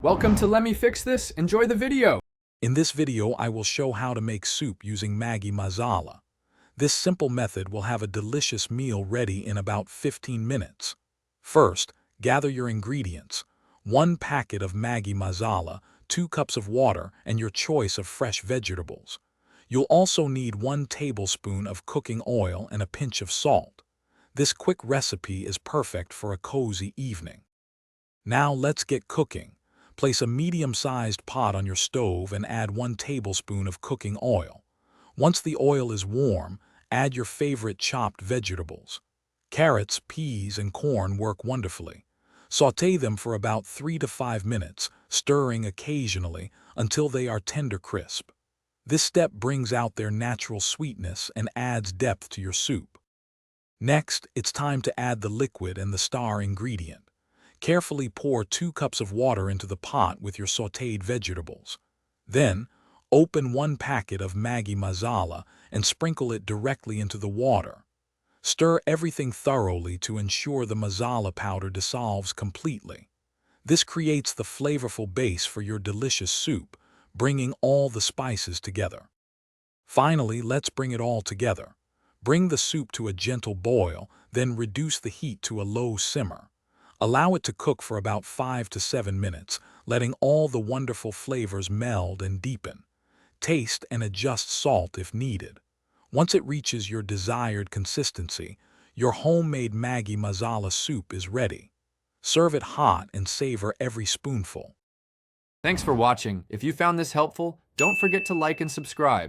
Welcome to Let Me Fix This. Enjoy the video. In this video, I will show how to make soup using Maggi Masala. This simple method will have a delicious meal ready in about 15 minutes. First, gather your ingredients. 1 packet of Maggi Masala, 2 cups of water, and your choice of fresh vegetables. You'll also need 1 tablespoon of cooking oil and a pinch of salt. This quick recipe is perfect for a cozy evening. Now let's get cooking. Place a medium-sized pot on your stove and add 1 tablespoon of cooking oil. Once the oil is warm, add your favorite chopped vegetables. Carrots, peas, and corn work wonderfully. Sauté them for about 3 to 5 minutes, stirring occasionally until they are tender crisp. This step brings out their natural sweetness and adds depth to your soup. Next, it's time to add the liquid and the star ingredient. Carefully pour 2 cups of water into the pot with your sautéed vegetables. Then, open 1 packet of Maggi Masala and sprinkle it directly into the water. Stir everything thoroughly to ensure the masala powder dissolves completely. This creates the flavorful base for your delicious soup, bringing all the spices together. Finally, let's bring it all together. Bring the soup to a gentle boil, then reduce the heat to a low simmer. Allow it to cook for about 5 to 7 minutes, letting all the wonderful flavors meld and deepen. Taste and adjust salt if needed. Once it reaches your desired consistency, your homemade Maggi Masala soup is ready. Serve it hot and savor every spoonful. Thanks for watching. If you found this helpful, don't forget to like and subscribe.